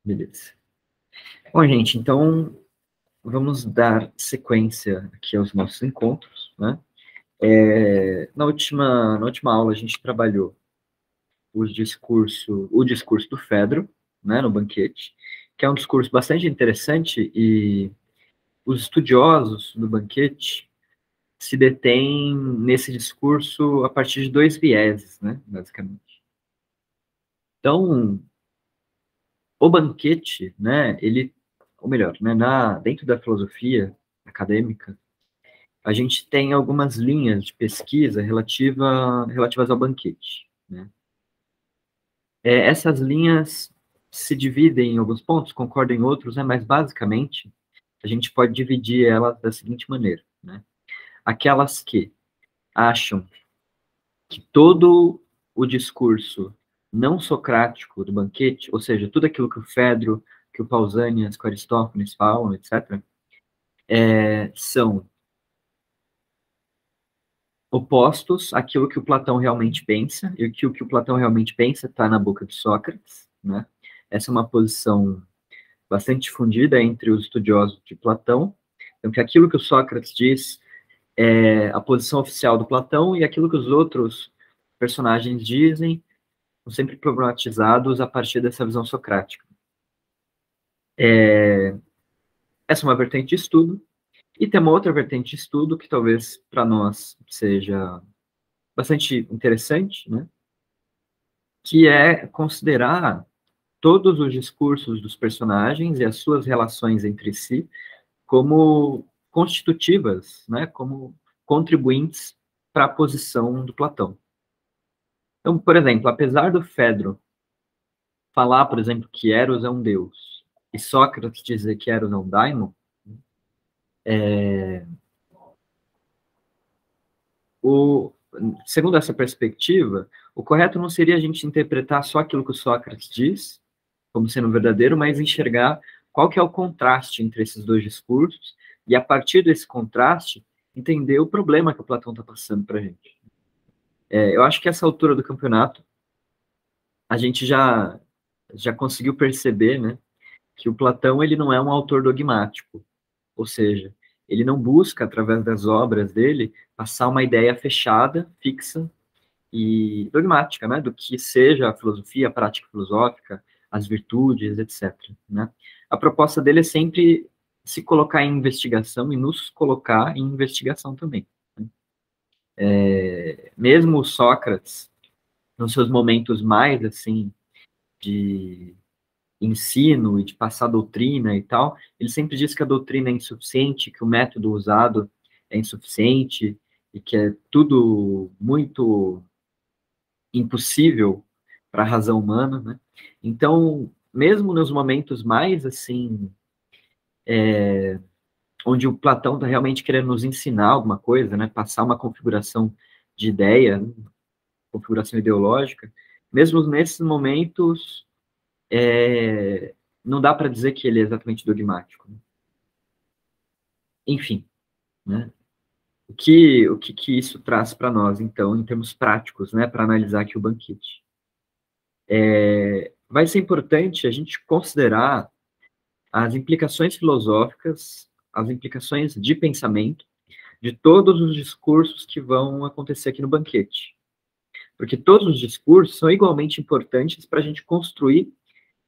Beleza. Bom, gente, então vamos dar sequência aqui aos nossos encontros, né? Na última aula a gente trabalhou o discurso do Fedro, né, no banquete, que é um discurso bastante interessante e os estudiosos do banquete se detêm nesse discurso a partir de dois vieses, né, basicamente. Então, o banquete, né, ou melhor, né, dentro da filosofia acadêmica, a gente tem algumas linhas de pesquisa relativas ao banquete, né? Essas linhas se dividem em alguns pontos, concordam em outros, né, mas basicamente a gente pode dividir elas da seguinte maneira, né? Aquelas que acham que todo o discurso não socrático do banquete, ou seja, tudo aquilo que o Fedro, que o Pausanias, que o Aristófanes falam, etc., são opostos àquilo que o Platão realmente pensa, e que o Platão realmente pensa está na boca de Sócrates, né? Essa é uma posição bastante difundida entre os estudiosos de Platão, então que aquilo que o Sócrates diz é a posição oficial do Platão, e aquilo que os outros personagens dizem são sempre problematizados a partir dessa visão socrática. Essa é uma vertente de estudo, e tem uma outra vertente de estudo que talvez para nós seja bastante interessante, né? Que é considerar todos os discursos dos personagens e as suas relações entre si como constitutivas, né? Como contribuintes para a posição do Platão. Então, por exemplo, apesar do Fedro falar, por exemplo, que Eros é um deus, e Sócrates dizer que Eros é um daimon, segundo essa perspectiva, o correto não seria a gente interpretar só aquilo que o Sócrates diz, como sendo verdadeiro, mas enxergar qual que é o contraste entre esses dois discursos, e a partir desse contraste, entender o problema que o Platão está passando para a gente. Eu acho que essa altura do campeonato, a gente já conseguiu perceber, né, que o Platão ele não é um autor dogmático, ou seja, ele não busca, através das obras dele, passar uma ideia fechada, fixa e dogmática, né, do que seja a filosofia, a prática filosófica, as virtudes, etc. Né? A proposta dele é sempre se colocar em investigação e nos colocar em investigação também. Né? Mesmo o Sócrates, nos seus momentos mais, assim, de ensino e de passar doutrina e tal, ele sempre diz que a doutrina é insuficiente, que o método usado é insuficiente e que é tudo muito impossível para a razão humana, né? Então, mesmo nos momentos mais assim, onde o Platão está realmente querendo nos ensinar alguma coisa, né? Passar uma configuração de ideia, configuração ideológica, mesmo nesses momentos, não dá para dizer que ele é exatamente dogmático. Né? Enfim, né? O que isso traz para nós, então, em termos práticos, né? Para analisar aqui o banquete. Vai ser importante a gente considerar as implicações filosóficas, as implicações de pensamento de todos os discursos que vão acontecer aqui no banquete. Porque todos os discursos são igualmente importantes para a gente construir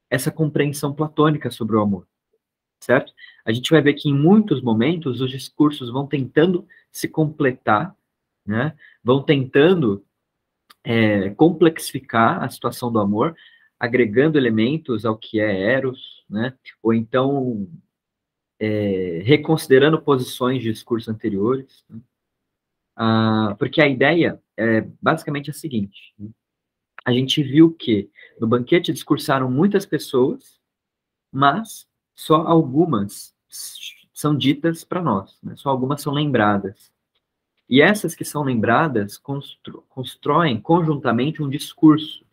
essa compreensão platônica sobre o amor, certo? A gente vai ver que em muitos momentos os discursos vão tentando se completar, né? Vão tentando complexificar a situação do amor, agregando elementos ao que é Eros, né? Ou então reconsiderando posições de discursos anteriores, né? Porque a ideia é basicamente a seguinte: né? A gente viu que no banquete discursaram muitas pessoas, mas só algumas são ditas para nós, né? Só algumas são lembradas. E essas que são lembradas constroem conjuntamente um discurso.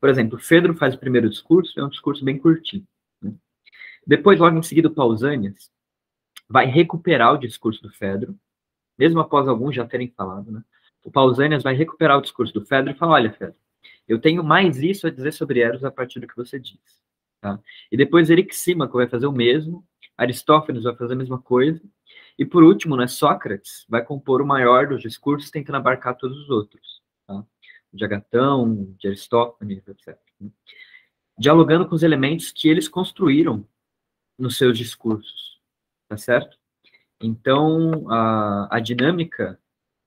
Por exemplo, Fedro faz o primeiro discurso, é um discurso bem curtinho. Né? Depois, logo em seguida, o Pausanias vai recuperar o discurso do Fedro, mesmo após alguns já terem falado, né? O Pausanias vai recuperar o discurso do Fedro e falar: olha, Fedro, eu tenho mais isso a dizer sobre Eros a partir do que você diz. tá? E depois Erixímaco vai fazer o mesmo, Aristófanes vai fazer a mesma coisa, e por último, né, Sócrates vai compor o maior dos discursos, tentando abarcar todos os outros, tá? De Agatão, de Aristófanes, etc. Dialogando com os elementos que eles construíram nos seus discursos, tá certo? Então, a dinâmica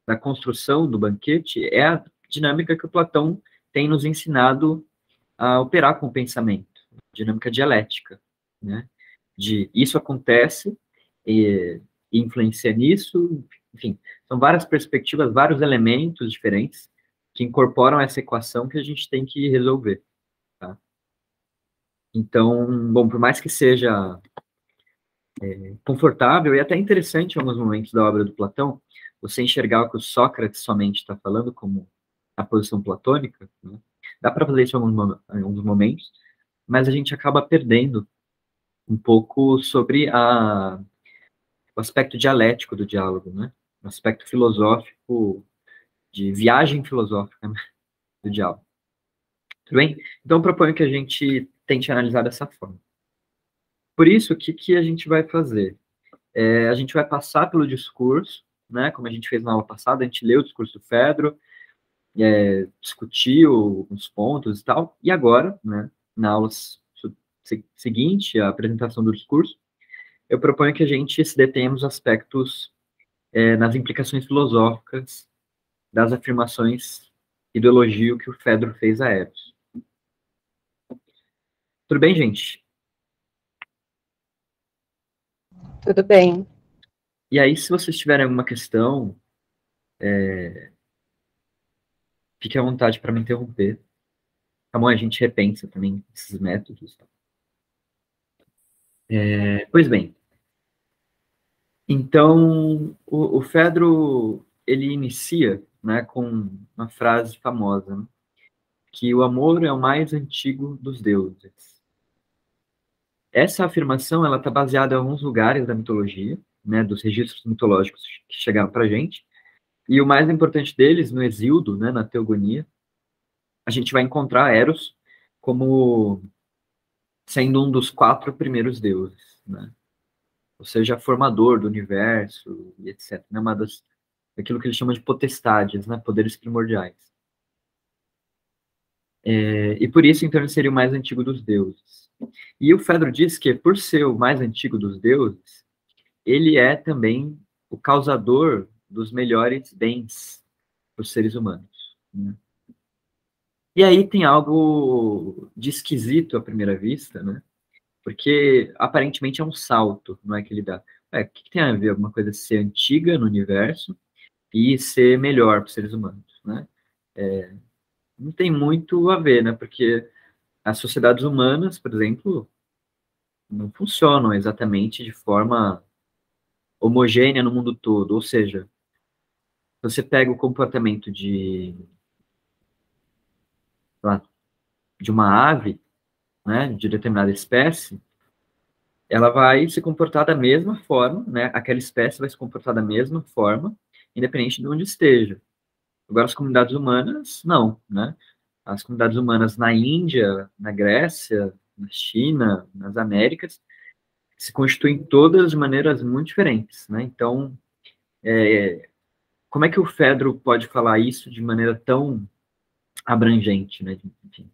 da construção do banquete é a dinâmica que o Platão tem nos ensinado a operar com o pensamento, dinâmica dialética, né? De isso acontece e influencia nisso, enfim, são várias perspectivas, vários elementos diferentes que incorporam essa equação que a gente tem que resolver, tá? Então, bom, por mais que seja confortável e até interessante em alguns momentos da obra do Platão, você enxergar o que o Sócrates somente está falando como a posição platônica, né? Dá para fazer isso em alguns momentos, mas a gente acaba perdendo um pouco sobre o aspecto dialético do diálogo, né? O aspecto filosófico, de viagem filosófica, né, do diálogo. Tudo bem? Então, eu proponho que a gente tente analisar dessa forma. Por isso, o que a gente vai fazer? A gente vai passar pelo discurso, né? Como a gente fez na aula passada, a gente leu o discurso do Fedro, discutiu os pontos e tal, e agora, né, na aula seguinte, a apresentação do discurso, eu proponho que a gente se detenha nos aspectos, nas implicações filosóficas das afirmações e do elogio que o Fedro fez a Eros. Tudo bem, gente? Tudo bem. E aí, se vocês tiverem alguma questão, fique à vontade para me interromper. Tá bom? A gente repensa também esses métodos. Pois bem, então o Fedro ele inicia, né, com uma frase famosa, né, que o amor é o mais antigo dos deuses. Essa afirmação ela está baseada em alguns lugares da mitologia, né, dos registros mitológicos que chegaram para a gente, e o mais importante deles, no Exíodo, né, na Teogonia, a gente vai encontrar Eros como sendo um dos 4 primeiros deuses, né? Ou seja, formador do universo e etc. Né? Daquilo que ele chama de potestades, né? Poderes primordiais. E por isso, então, ele seria o mais antigo dos deuses. E o Fedro diz que, por ser o mais antigo dos deuses, ele é também o causador dos melhores bens para os seres humanos, né? E aí tem algo de esquisito à primeira vista, né? Porque aparentemente é um salto, não é que ele dá. O que tem a ver alguma coisa ser antiga no universo e ser melhor para os seres humanos, né? Não tem muito a ver, né? Porque as sociedades humanas, por exemplo, não funcionam exatamente de forma homogênea no mundo todo. Ou seja, você pega o comportamento lá, de uma ave, né, de determinada espécie, ela vai se comportar da mesma forma, né? Aquela espécie vai se comportar da mesma forma, independente de onde esteja. Agora, as comunidades humanas, não, né? As comunidades humanas na Índia, na Grécia, na China, nas Américas, se constituem todas de maneiras muito diferentes, né? Então, como é que o Fedro pode falar isso de maneira tão abrangente, né? Enfim,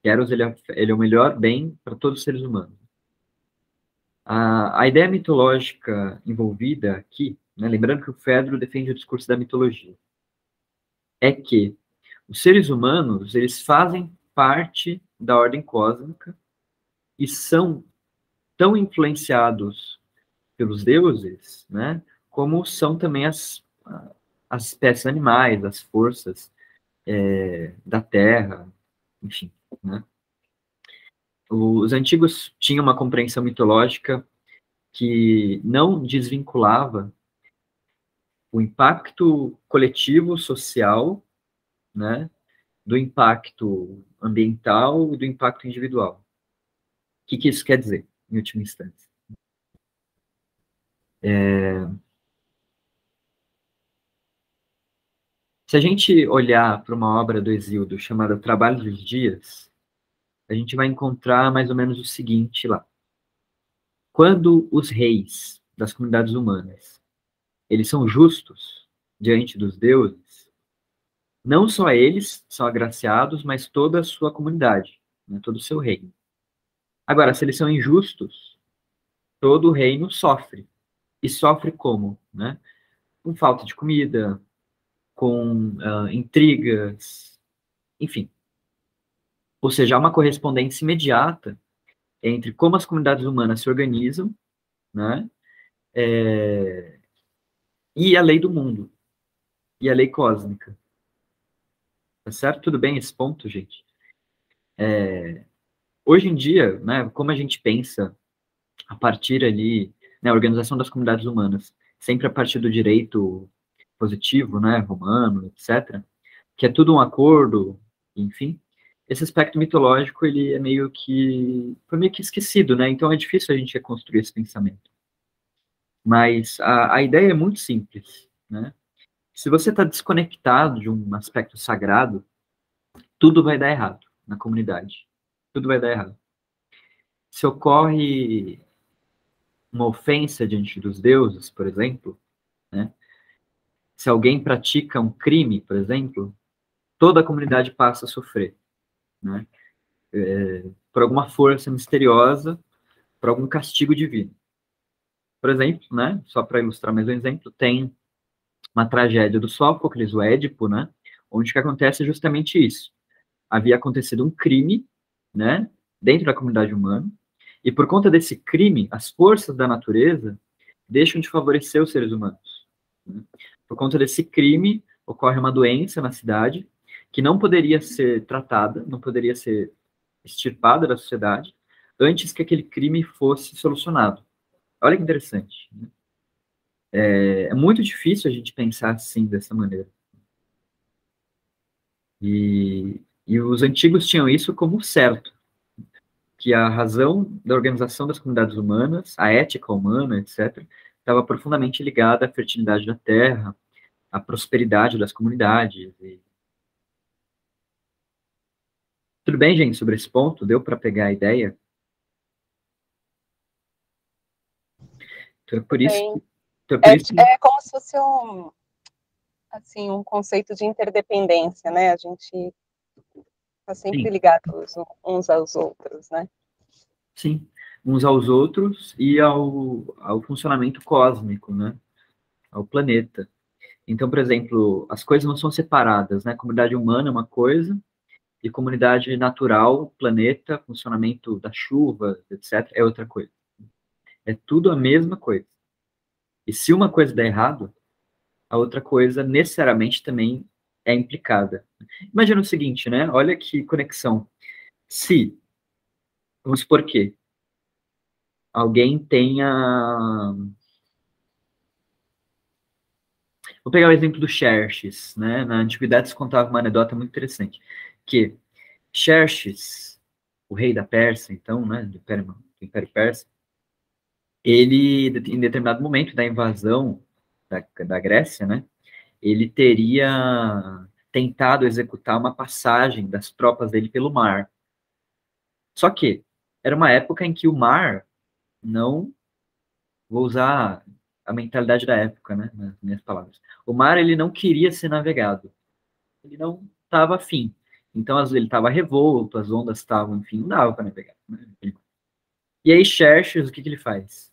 Eros, ele é o melhor bem para todos os seres humanos. A ideia mitológica envolvida aqui, né, lembrando que o Fedro defende o discurso da mitologia, é que os seres humanos, eles fazem parte da ordem cósmica e são tão influenciados pelos deuses, né, como são também as espécies animais, as forças da Terra, enfim, né. Os antigos tinham uma compreensão mitológica que não desvinculava o impacto coletivo, social, né, do impacto ambiental e do impacto individual. O que isso quer dizer, em última instância? Se a gente olhar para uma obra do Hesíodo chamada Trabalho dos Dias, a gente vai encontrar mais ou menos o seguinte lá. Quando os reis das comunidades humanas, eles são justos diante dos deuses, não só eles são agraciados, mas toda a sua comunidade, né, todo o seu reino. Agora, se eles são injustos, todo o reino sofre. E sofre como? Né? Com falta de comida, com intrigas, enfim. Ou seja, há uma correspondência imediata entre como as comunidades humanas se organizam, né, e a lei do mundo, e a lei cósmica. Tá certo? Tudo bem esse ponto, gente? Hoje em dia, né, como a gente pensa a partir ali, né, a organização das comunidades humanas, sempre a partir do direito positivo, né, romano, etc., que é tudo um acordo, enfim, esse aspecto mitológico, ele é foi meio que esquecido, né, então é difícil a gente reconstruir esse pensamento. Mas a ideia é muito simples, né, se você está desconectado de um aspecto sagrado, tudo vai dar errado na comunidade, tudo vai dar errado. Se ocorre uma ofensa diante dos deuses, por exemplo, né, se alguém pratica um crime, por exemplo, toda a comunidade passa a sofrer, né? Por alguma força misteriosa, por algum castigo divino. Por exemplo, né? Só para ilustrar mais um exemplo, tem uma tragédia do Sófocles, o Édipo, né? Onde que acontece justamente isso. Havia acontecido um crime, né? Dentro da comunidade humana, e por conta desse crime, as forças da natureza deixam de favorecer os seres humanos, né? Por conta desse crime, ocorre uma doença na cidade que não poderia ser tratada, não poderia ser extirpada da sociedade antes que aquele crime fosse solucionado. Olha que interessante, né? É muito difícil a gente pensar assim, dessa maneira. E os antigos tinham isso como certo, que a razão da organização das comunidades humanas, a ética humana, etc., estava profundamente ligada à fertilidade da terra, à prosperidade das comunidades. Tudo bem, gente, sobre esse ponto? Deu para pegar a ideia? Então é por isso Bem, que... Então é por isso que... é como se fosse assim, um conceito de interdependência, né? A gente está sempre Sim, ligados uns aos outros, né? sim. Uns aos outros e ao funcionamento cósmico, né? Ao planeta. Então, por exemplo, as coisas não são separadas, né? Comunidade humana é uma coisa e comunidade natural, planeta, funcionamento da chuva, etc., é outra coisa. É tudo a mesma coisa. E se uma coisa der errado, a outra coisa necessariamente também é implicada. Imagina o seguinte, né? Olha que conexão. Se, vamos supor que alguém tenha... Vou pegar o exemplo do Xerxes, né? Na antiguidade se contava uma anedota muito interessante, que Xerxes, o rei da Pérsia, então, né, do Império Persa, ele, em determinado momento da invasão da Grécia, né, ele teria tentado executar uma passagem das tropas dele pelo mar. Só que era uma época em que o mar não, vou usar a mentalidade da época, né, nas minhas palavras. O mar ele não queria ser navegado. Ele não estava afim. Então, às vezes, ele estava revolto, as ondas estavam, enfim, não dava para navegar, né? E aí, Xerxes, o que ele faz?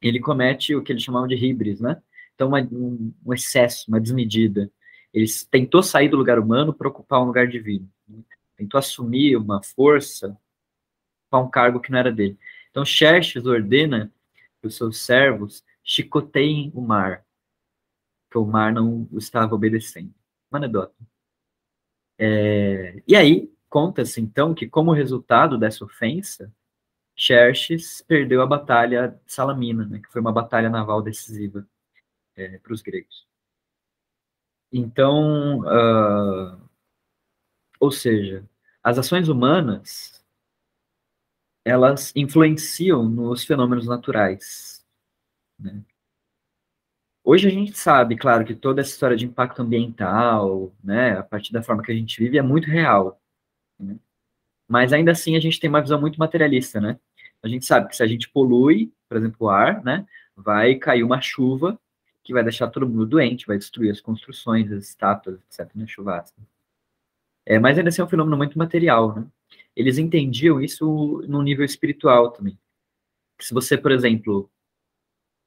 Ele comete o que eles chamavam de híbris, né? Então, um excesso, uma desmedida. Ele tentou sair do lugar humano para ocupar um lugar divino, né? Tentou assumir uma força para um cargo que não era dele. Então, Xerxes ordena que os seus servos chicoteiem o mar, que o mar não o estava obedecendo. Uma anedota. E aí, conta-se, então, que como resultado dessa ofensa, Xerxes perdeu a batalha de Salamina, né, que foi uma batalha naval decisiva para os gregos. Então, ou seja, as ações humanas, elas influenciam nos fenômenos naturais, né? Hoje a gente sabe, claro, que toda essa história de impacto ambiental, né, a partir da forma que a gente vive, é muito real, né? Mas ainda assim a gente tem uma visão muito materialista, né? A gente sabe que se a gente polui, por exemplo, o ar, né, vai cair uma chuva que vai deixar todo mundo doente, vai destruir as construções, as estátuas, etc., né, chuvasca. Mas ainda assim é um fenômeno muito material, né? Eles entendiam isso no nível espiritual também. Se você, por exemplo,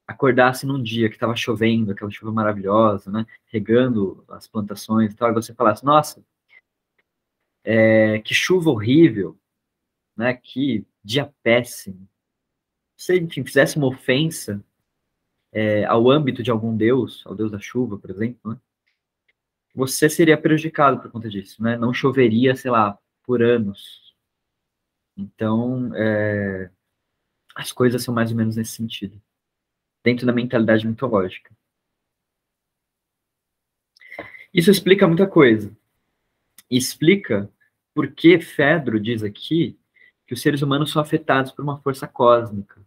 acordasse num dia que estava chovendo, aquela chuva maravilhosa, né, regando as plantações e tal, e você falasse, nossa, que chuva horrível, né, que dia péssimo. Se, enfim, fizesse uma ofensa ao âmbito de algum deus, ao deus da chuva, por exemplo, né, você seria prejudicado por conta disso, né? Não choveria, sei lá, por anos. Então, as coisas são mais ou menos nesse sentido, dentro da mentalidade mitológica. Isso explica muita coisa. Explica por que Fedro diz aqui que os seres humanos são afetados por uma força cósmica.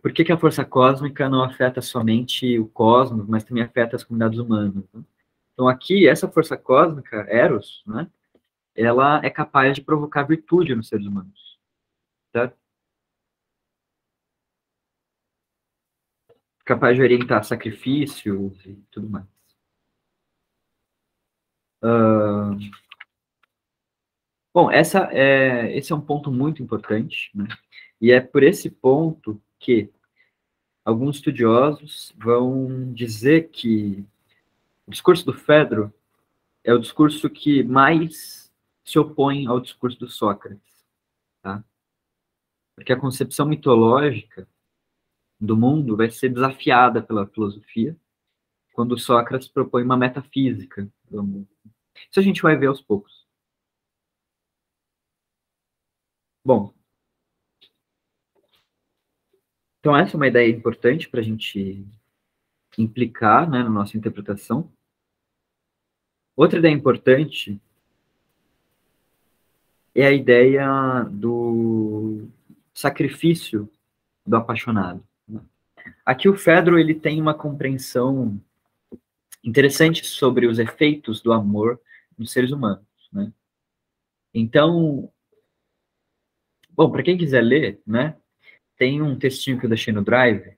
Por que a força cósmica não afeta somente o cosmos, mas também afeta as comunidades humanas? Né? Então, aqui, essa força cósmica, Eros, né, ela é capaz de provocar virtude nos seres humanos. Certo? Capaz de orientar sacrifícios e tudo mais. Bom, esse é um ponto muito importante, né? E é por esse ponto que alguns estudiosos vão dizer que o discurso do Fedro é o discurso que mais se opõe ao discurso do Sócrates, tá? Porque a concepção mitológica do mundo vai ser desafiada pela filosofia quando Sócrates propõe uma metafísica do mundo. Isso a gente vai ver aos poucos. Bom, então essa é uma ideia importante para a gente implicar, né, na nossa interpretação. Outra ideia importante é a ideia do sacrifício do apaixonado. Aqui o Fedro ele tem uma compreensão interessante sobre os efeitos do amor nos seres humanos, né? Então, bom, para quem quiser ler, né, tem um textinho que eu deixei no Drive,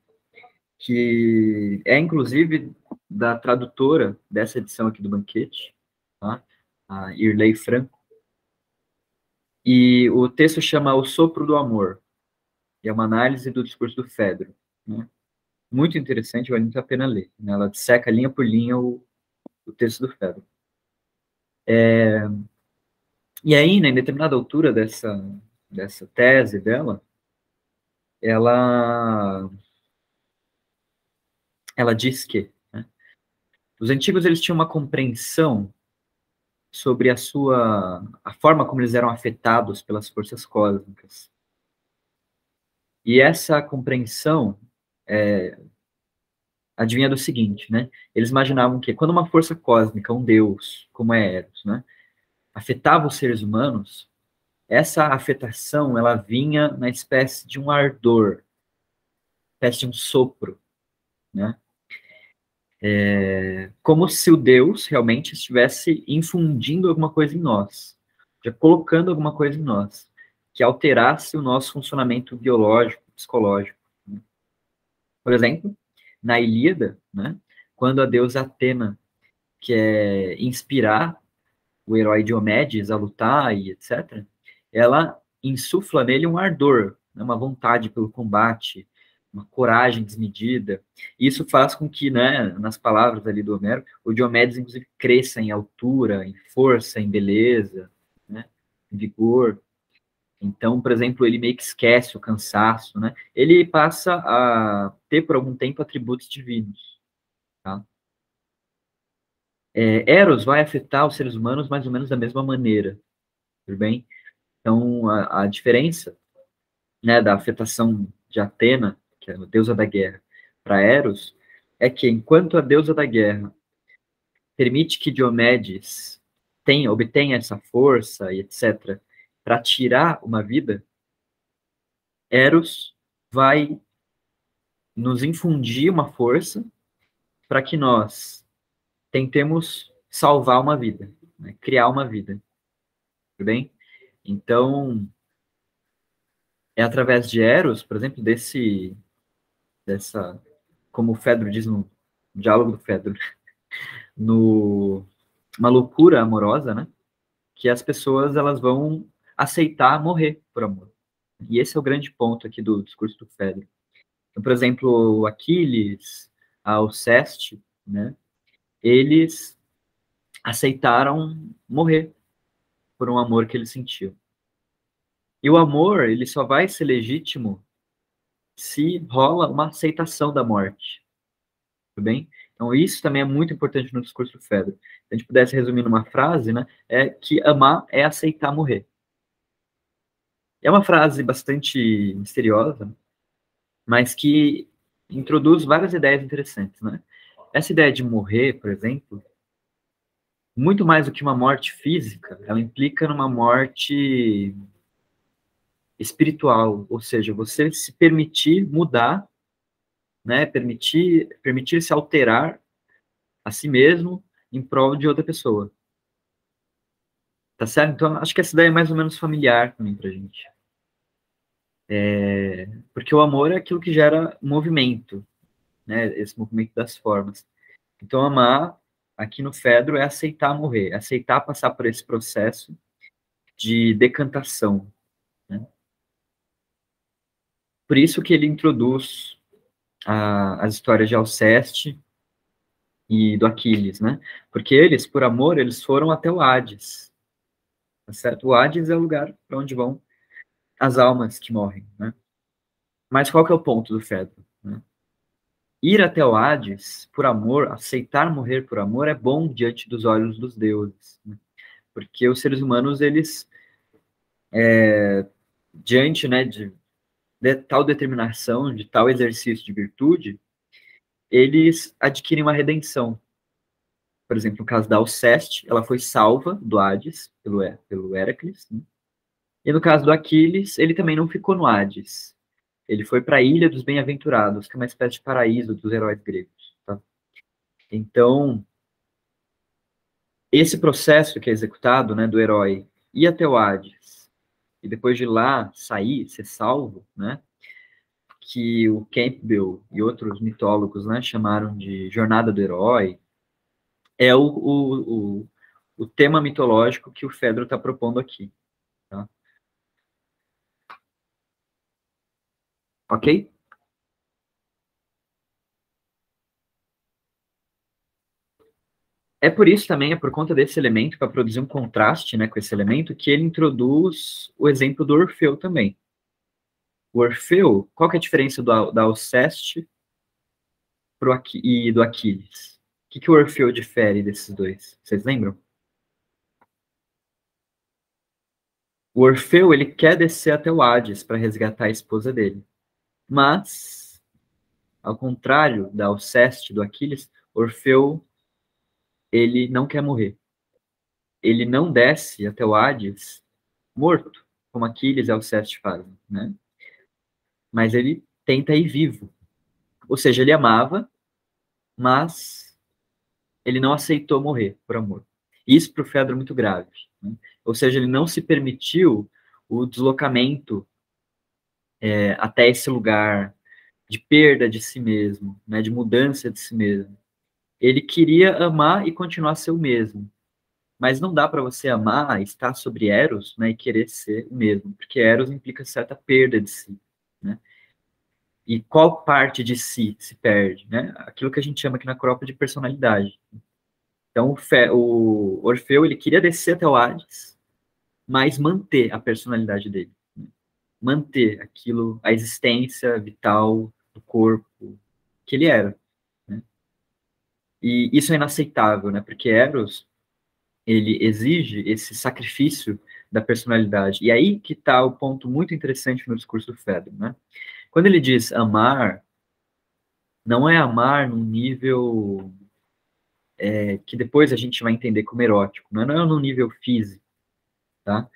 que é inclusive da tradutora dessa edição aqui do Banquete, tá? A Irley Franco, e o texto chama O Sopro do Amor, e é uma análise do discurso do Fedro, né? Muito interessante, vale muito a pena ler, né? Ela disseca linha por linha o texto do Fedro. E aí, né, em determinada altura dessa tese dela, ela, ela diz que, né, os antigos eles tinham uma compreensão sobre a forma como eles eram afetados pelas forças cósmicas. E essa compreensão adivinha do seguinte, né? Eles imaginavam que quando uma força cósmica, um deus, como é Eros, né, afetava os seres humanos, essa afetação ela vinha na espécie de um ardor, espécie de um sopro, né? Como se o Deus realmente estivesse infundindo alguma coisa em nós, já colocando alguma coisa em nós, que alterasse o nosso funcionamento biológico, psicológico. Né? Por exemplo, na Ilíada, né, quando a deusa Atena quer inspirar o herói Diomedes a lutar e etc., ela insufla nele um ardor, né, uma vontade pelo combate, uma coragem desmedida. Isso faz com que, né, nas palavras ali do Homero, o Diomedes, inclusive, cresça em altura, em força, em beleza, né, em vigor. Então, por exemplo, ele meio que esquece o cansaço, né? Ele passa a ter, por algum tempo, atributos divinos, tá? Eros vai afetar os seres humanos mais ou menos da mesma maneira, tudo bem? Então, a diferença, né, da afetação de Atena, que é a deusa da guerra, para Eros, é que enquanto a deusa da guerra permite que Diomedes obtenha essa força e etc., para tirar uma vida, Eros vai nos infundir uma força para que nós tentemos salvar uma vida, né, criar uma vida. tudo bem? Então, é através de Eros, por exemplo, dessa, como o Fedro diz no diálogo do Fedro, no uma loucura amorosa, né? Que as pessoas elas vão aceitar morrer por amor. E esse é o grande ponto aqui do discurso do Fedro. Então, por exemplo, o Aquiles, a Alceste, né? Eles aceitaram morrer por um amor que eles sentiam. E o amor, ele só vai ser legítimo se rola uma aceitação da morte, tudo bem? Então, isso também é muito importante no discurso do Fedro. Se a gente pudesse resumir numa frase, né, é que amar é aceitar morrer. É uma frase bastante misteriosa, mas que introduz várias ideias interessantes, né? Essa ideia de morrer, por exemplo, muito mais do que uma morte física, ela implica numa morte espiritual, ou seja, você se permitir mudar, né? Permitir se alterar a si mesmo em prol de outra pessoa. Tá certo? Então, acho que essa ideia é mais ou menos familiar também pra gente. Porque o amor é aquilo que gera movimento, né? Esse movimento das formas. Então, amar, aqui no Fedro, é aceitar morrer, é aceitar passar por esse processo de decantação, né? Por isso que ele introduz as histórias de Alceste e do Aquiles, né? Porque eles, por amor, eles foram até o Hades, tá certo? O Hades é o lugar para onde vão as almas que morrem, né? Mas qual que é o ponto do Fedro, né? Ir até o Hades, por amor, aceitar morrer por amor, é bom diante dos olhos dos deuses, né? Porque os seres humanos, eles, diante, né, de tal determinação, de tal exercício de virtude, eles adquirem uma redenção. Por exemplo, no caso da Alceste, ela foi salva do Hades pelo Héracles, né? E no caso do Aquiles, ele também não ficou no Hades. Ele foi para a Ilha dos Bem-Aventurados, que é uma espécie de paraíso dos heróis gregos. Tá? Então, esse processo que é executado, né, do herói ir até o Hades e depois de lá sair, ser salvo, né, que o Campbell e outros mitólogos, né, chamaram de jornada do herói, é o tema mitológico que o Fedro está propondo aqui. Tá? Ok? É por isso também, é por conta desse elemento, para produzir um contraste, né, com esse elemento, que ele introduz o exemplo do Orfeu também. O Orfeu, qual que é a diferença da Alceste e do Aquiles? O que o Orfeu difere desses dois? Vocês lembram? O Orfeu, ele quer descer até o Hades para resgatar a esposa dele. Mas, ao contrário da Alceste e do Aquiles, Orfeu, ele não quer morrer. Ele não desce até o Hades morto, como Aquiles e Alceste fazem, né? Mas ele tenta ir vivo. Ou seja, ele amava, mas ele não aceitou morrer por amor. Isso para o Fedro é muito grave. Né? Ou seja, ele não se permitiu o deslocamento até esse lugar de perda de si mesmo, né, de mudança de si mesmo. Ele queria amar e continuar a ser o mesmo. Mas não dá para você amar, estar sobre Eros, né, e querer ser o mesmo, porque Eros implica certa perda de si, né? E qual parte de si se perde, né? Aquilo que a gente chama aqui na Acrópole de personalidade. Então, o Orfeu, ele queria descer até o Hades, mas manter a personalidade dele. Né? Manter aquilo, a existência vital do corpo que ele era. Né? E isso é inaceitável, né? Porque Eros, ele exige esse sacrifício da personalidade. E aí que está o ponto muito interessante no discurso do Fedro, né? Quando ele diz amar, não é amar num nível que depois a gente vai entender como erótico, não é no nível físico, tá?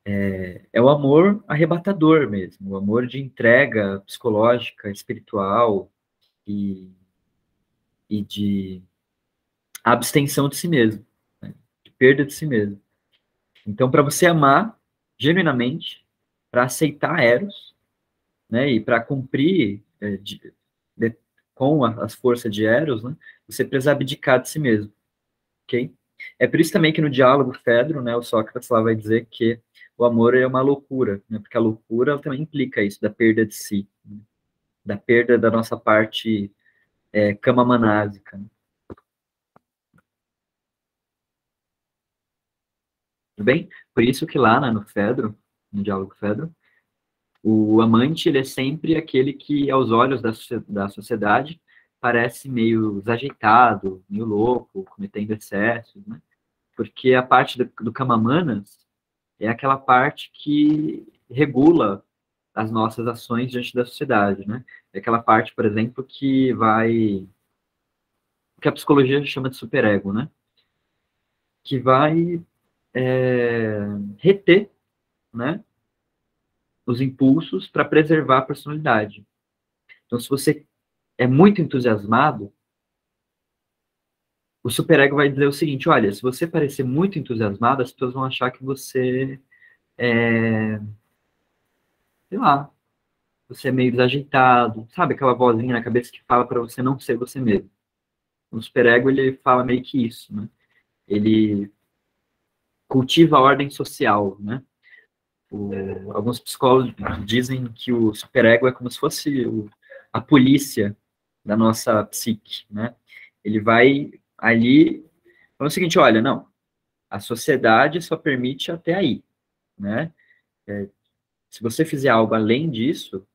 É o amor arrebatador mesmo, o amor de entrega psicológica, espiritual e de abstenção de si mesmo, né? De perda de si mesmo. Então, para você amar genuinamente, para aceitar Eros, né, e para cumprir de, com as forças de Eros, né, você precisa abdicar de si mesmo, ok? É por isso também que no diálogo Fedro, né, o Sócrates lá vai dizer que o amor é uma loucura, né, porque a loucura ela também implica isso, da perda de si, né, da perda da nossa parte camamanásica. Né? Tudo bem? Por isso que lá, né, no Fedro, no diálogo Fedro, o amante, ele é sempre aquele que, aos olhos da sociedade, parece meio desajeitado, meio louco, cometendo excessos, né? Porque a parte do Kamamanas é aquela parte que regula as nossas ações diante da sociedade, né? É aquela parte, por exemplo, que vai... que a psicologia chama de superego, né? Que vai reter, né? Os impulsos para preservar a personalidade. Então, se você é muito entusiasmado, o superego vai dizer o seguinte: olha, se você parecer muito entusiasmado, as pessoas vão achar que você sei lá, você é meio desajeitado, sabe aquela vozinha na cabeça que fala para você não ser você mesmo. O superego, ele fala meio que isso, né? Ele cultiva a ordem social, né? Alguns psicólogos dizem que o superego é como se fosse a polícia da nossa psique, né? Ele vai ali falando o seguinte: olha, não, a sociedade só permite até aí, né? Se você fizer algo além disso,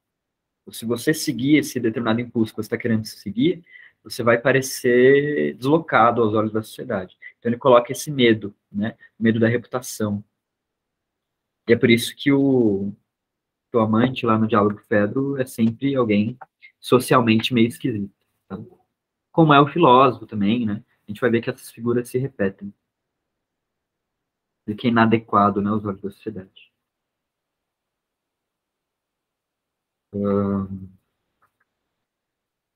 ou se você seguir esse determinado impulso que você está querendo seguir, você vai parecer deslocado aos olhos da sociedade. Então ele coloca esse medo, né? Medo da reputação. E é por isso que o amante lá no Diálogo Fedro é sempre alguém socialmente meio esquisito. Tá? Como é o filósofo também, né? A gente vai ver que essas figuras se repetem. De que é inadequado, né, aos olhos da sociedade.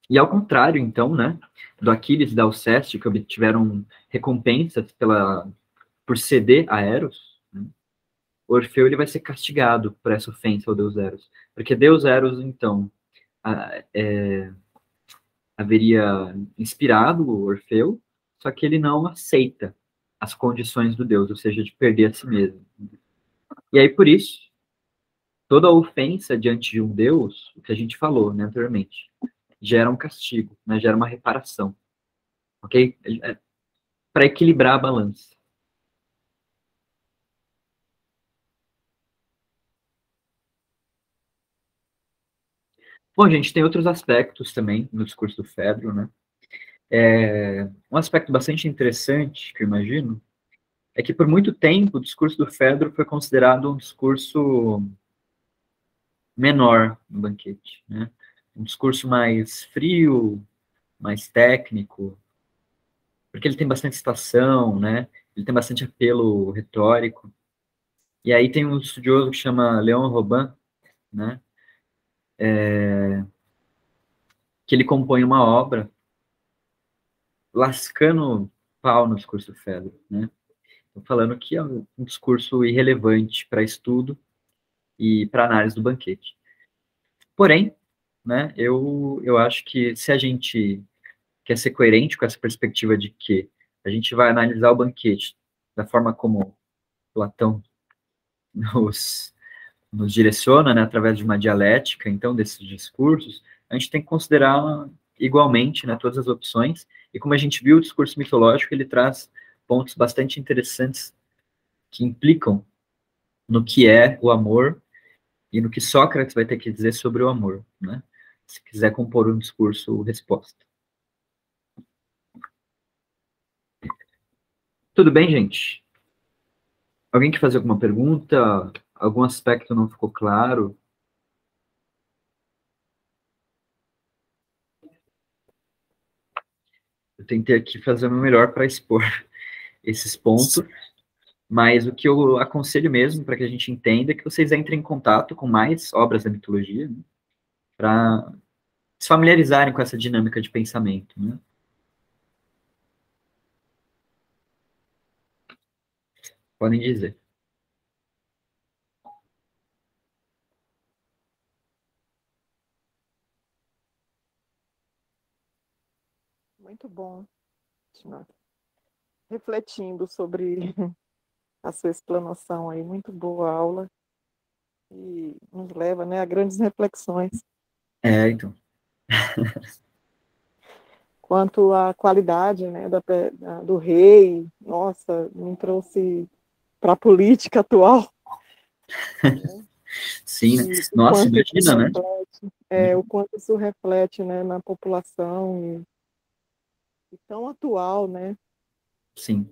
E ao contrário, então, né, do Aquiles e da Alceste, que obtiveram recompensas por ceder a Eros, né, Orfeu ele vai ser castigado por essa ofensa ao deus Eros. Porque deus Eros, então, haveria inspirado o Orfeu, só que ele não aceita as condições do deus, ou seja, de perder a si mesmo. E aí, por isso, toda ofensa diante de um deus, o que a gente falou, né, anteriormente, gera um castigo, né, gera uma reparação, ok? Para equilibrar a balança. Bom, gente, tem outros aspectos também no discurso do Fedro, né? Um aspecto bastante interessante, que eu imagino, é que por muito tempo o discurso do Fedro foi considerado um discurso menor no banquete, né? Um discurso mais frio, mais técnico, porque ele tem bastante citação, né? Ele tem bastante apelo retórico. E aí tem um estudioso que chama Leon Robin, né? Que ele compõe uma obra lascando pau no discurso do Fedro, né? Tô falando que é um discurso irrelevante para estudo e para análise do banquete. Porém, né, eu acho que se a gente quer ser coerente com essa perspectiva de que a gente vai analisar o banquete da forma como Platão nos direciona, né, através de uma dialética, então, desses discursos, a gente tem que considerar igualmente, né, todas as opções, e como a gente viu, o discurso mitológico, ele traz pontos bastante interessantes que implicam no que é o amor e no que Sócrates vai ter que dizer sobre o amor, né? Se quiser compor um discurso resposta. Tudo bem, gente? Alguém quer fazer alguma pergunta? Algum aspecto não ficou claro? Eu tentei aqui fazer o meu melhor para expor esses pontos, mas o que eu aconselho mesmo, para que a gente entenda, é que vocês entrem em contato com mais obras da mitologia, né? Para se familiarizarem com essa dinâmica de pensamento, né? Podem dizer. Muito bom. Continuar refletindo sobre a sua explanação aí, muito boa aula, e nos leva, né, a grandes reflexões Então. quanto à qualidade, né, do rei. Nossa, me trouxe para a política atual, né, Sim, né? e Nossa, imagina, né? o quanto isso reflete, né, na população, e tão atual, né, Sim.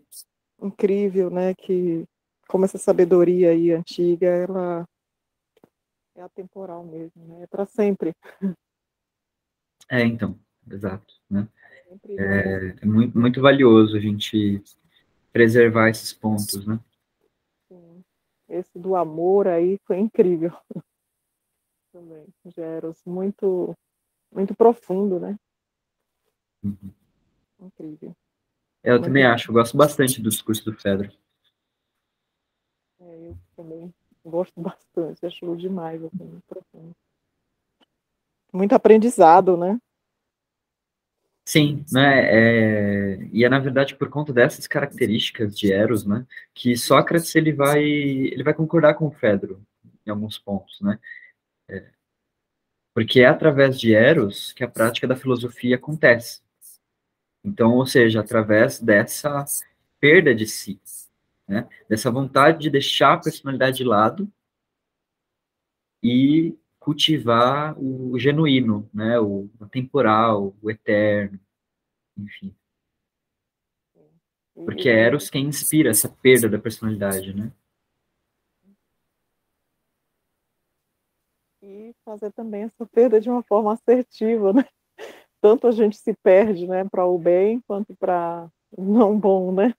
incrível, né, que como essa sabedoria aí antiga, ela é atemporal mesmo, né, é para sempre. Então, exato, né? Sempre não. É muito, muito valioso a gente preservar esses pontos, né? Sim. Esse do amor aí foi incrível também, Geros, muito, muito profundo, né? Uhum. Incrível. Eu Muito, também acho, eu gosto bastante do discurso do Fedro. eu também gosto bastante, acho demais, assim, muito profundo. Muito aprendizado, né? Sim, né? E é na verdade por conta dessas características de Eros, né, que Sócrates ele vai concordar com o Fedro em alguns pontos, né? Porque é através de Eros que a prática da filosofia acontece. Então, ou seja, através dessa perda de si, né? Dessa vontade de deixar a personalidade de lado e cultivar o genuíno, né? O temporal, o eterno, enfim. E Porque é Eros quem inspira essa perda da personalidade, né? fazer também essa perda de uma forma assertiva, né? Tanto a gente se perde, né, para o bem quanto para o não bom, né?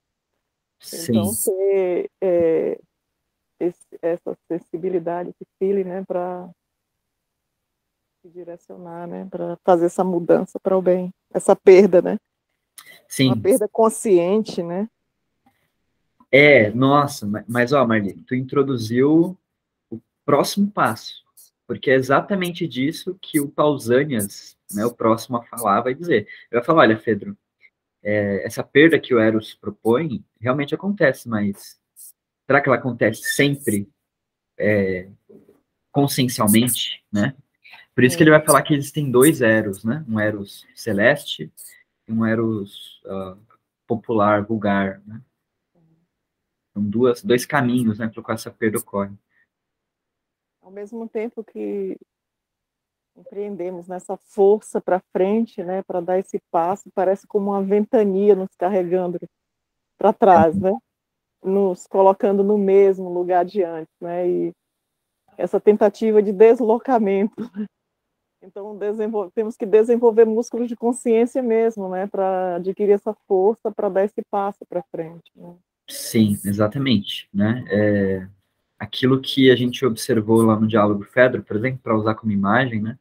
Sim, Então, ter essa sensibilidade, esse feeling, né, para se direcionar, né, para fazer essa mudança para o bem, essa perda, né, uma sim. perda consciente, né. Nossa, mas ó, Marli, tu introduziu o próximo passo, porque é exatamente disso que o Pausanias, né, o próximo a falar, vai dizer. Ele vai falar, olha, Pedro, essa perda que o Eros propõe realmente acontece, mas será que ela acontece sempre consciencialmente, né? Por isso que ele vai falar que existem dois Eros, né? Um Eros celeste e um Eros popular, vulgar, né? São dois caminhos, né, para qual essa perda ocorre. Ao mesmo tempo que empreendemos nessa força para frente, né, para dar esse passo, parece como uma ventania nos carregando para trás, né, nos colocando no mesmo lugar de antes, né, e essa tentativa de deslocamento. Então, temos que desenvolver músculos de consciência mesmo, né, para adquirir essa força, para dar esse passo para frente, né? Sim, exatamente, né? Aquilo que a gente observou lá no diálogo Fedro, por exemplo, para usar como imagem, né?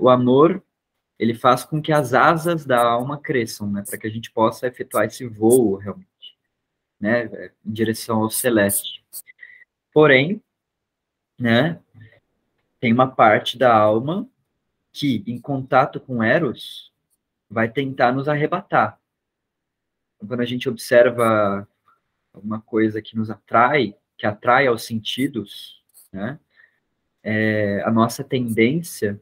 O amor, ele faz com que as asas da alma cresçam, né? Para que a gente possa efetuar esse voo, realmente, né? Em direção ao celeste. Porém, né? Tem uma parte da alma que, em contato com Eros, vai tentar nos arrebatar. Então, quando a gente observa uma coisa que nos atrai, que atrai aos sentidos, né? A nossa tendência,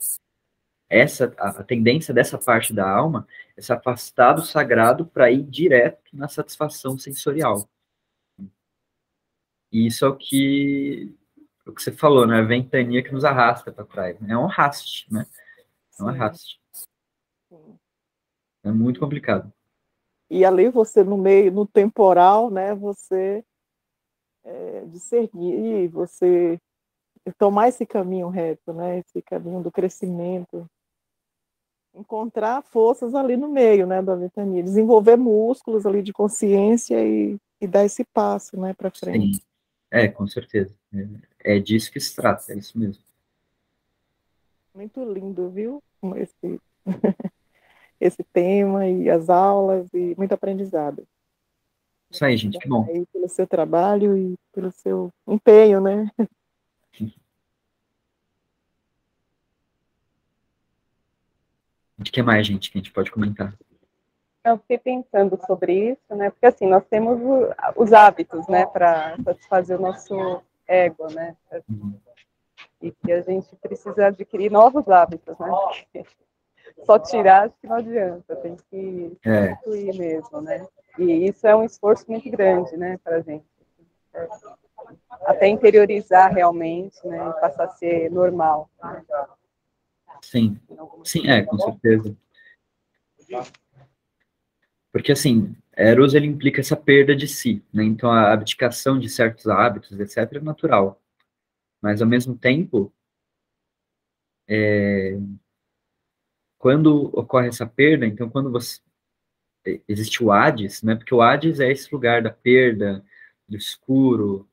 a tendência dessa parte da alma é se afastar do sagrado para ir direto na satisfação sensorial. E isso é o que você falou, né? A ventania que nos arrasta para trás. Né? É um arraste, né? É um Sim, arraste. sim. É muito E, complicado. e ali você no meio, no temporal, né, você discernir, você tomar esse caminho reto, né, esse caminho do crescimento, encontrar forças ali no meio, né, da ventania, desenvolver músculos ali de consciência e dar esse passo, né, para Sim, frente. com certeza. É disso que se trata, é isso mesmo. Muito lindo, viu? Esse tema e as aulas e muito aprendizado. Isso aí, gente, Gratidão que bom. aí pelo seu trabalho e pelo seu empenho, né? O que mais, gente, que a gente pode comentar? Eu fiquei pensando sobre isso, né? Porque assim, nós temos os hábitos, né, para satisfazer o nosso ego, né? E que a gente precisa adquirir novos hábitos, né? Só tirar acho que não adianta, tem que substituir mesmo, né? E isso é um esforço muito grande, né, para a gente. Até interiorizar realmente, né, e passar a ser normal. Sim, sim, com certeza. Porque, assim, Eros, ele implica essa perda de si, né? Então, a abdicação de certos hábitos, etc., é natural. Mas, ao mesmo tempo, quando ocorre essa perda, então, quando você... Existe o Hades, né? Porque o Hades é esse lugar da perda, do escuro,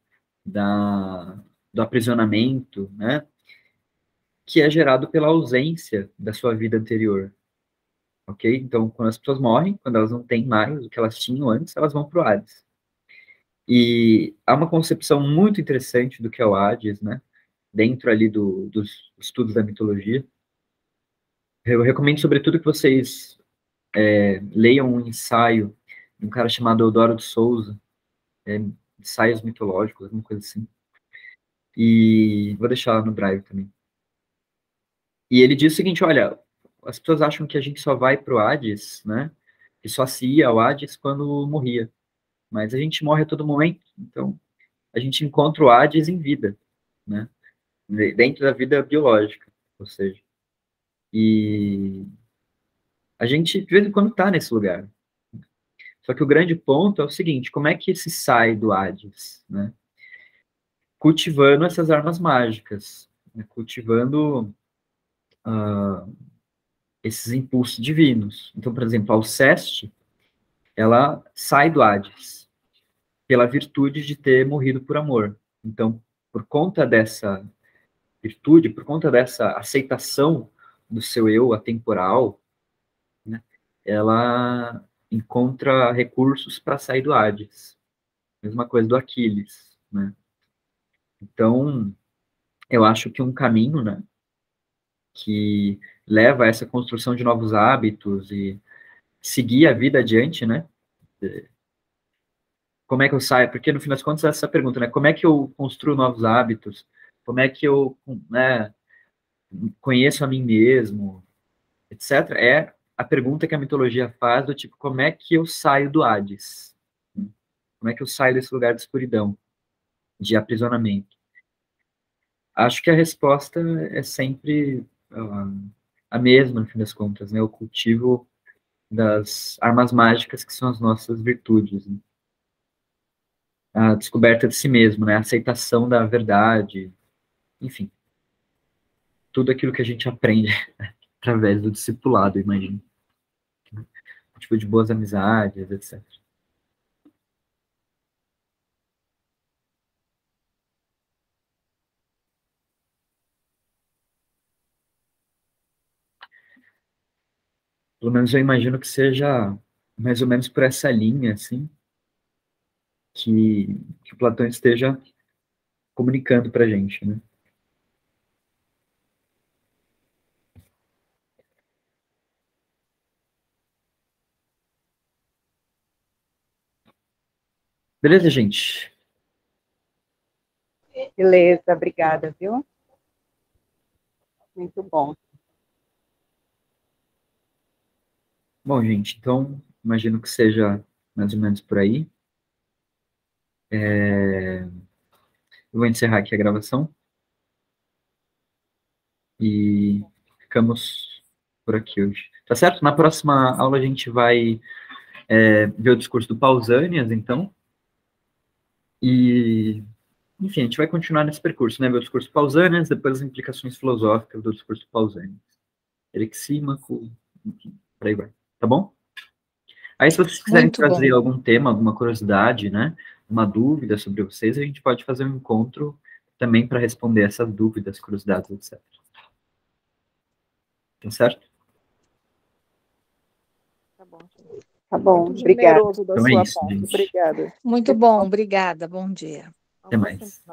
do aprisionamento, né? Que é gerado pela ausência da sua vida anterior, ok? Então, quando as pessoas morrem, quando elas não têm mais o que elas tinham antes, elas vão para o Hades. E há uma concepção muito interessante do que é o Hades, né? Dentro ali dos estudos da mitologia. Eu recomendo, sobretudo, que vocês leiam um ensaio de um cara chamado Eudoro de Souza, ensaios mitológicos, alguma coisa assim. E vou deixar lá no Drive também. E ele diz o seguinte, olha, as pessoas acham que a gente só vai pro Hades, né? Que só se ia ao Hades quando morria. Mas a gente morre a todo momento, então a gente encontra o Hades em vida, né? Dentro da vida biológica, ou seja. E a gente, de vez em quando, tá nesse lugar. Só que o grande ponto é o seguinte, como é que se sai do Hades, né? Cultivando essas armas mágicas, né? Cultivando esses impulsos divinos. Então, por exemplo, a Alceste, ela sai do Hades pela virtude de ter morrido por amor. Então, por conta dessa virtude, por conta dessa aceitação do seu eu atemporal, né, ela encontra recursos para sair do Hades. Mesma coisa do Aquiles, né? Então, eu acho que um caminho, né, que leva a essa construção de novos hábitos e seguir a vida adiante, né? Como é que eu saio? Porque no fim das contas essa pergunta, né? Como é que eu construo novos hábitos? Como é que eu, né, conheço a mim mesmo, etc. É a pergunta que a mitologia faz do tipo, como é que eu saio do Hades? Como é que eu saio desse lugar de escuridão, de aprisionamento? Acho que a resposta é sempre a mesma, no fim das contas, né? O cultivo das armas mágicas que são as nossas virtudes, né? A descoberta de si mesmo, né? A aceitação da verdade, enfim, tudo aquilo que a gente aprende através do discipulado, imagino. Tipo, de boas amizades, etc. Pelo menos eu imagino que seja mais ou menos por essa linha, assim, que o Platão esteja comunicando para a gente, né? Beleza, gente? Beleza, obrigada, viu? Muito bom. Bom, gente, então, imagino que seja mais ou menos por aí. Eu vou encerrar aqui a gravação e ficamos por aqui hoje. Tá certo? Na próxima aula a gente vai ver o discurso do Pausanias, então, e, enfim, a gente vai continuar nesse percurso, né? Ver o discurso do Pausanias, depois as implicações filosóficas do discurso do Pausanias. Erixímaco, enfim, por aí vai. Tá bom? Aí, se vocês quiserem Muito trazer bom. algum tema, alguma curiosidade, né? Uma dúvida sobre vocês, a gente pode fazer um encontro também para responder essas dúvidas, curiosidades, etc. Tá certo? Tá bom, Tá bom, muito obrigada. generoso da Então é sua isso, parte. gente. Obrigada. Muito bom, obrigada. Bom dia. Até mais.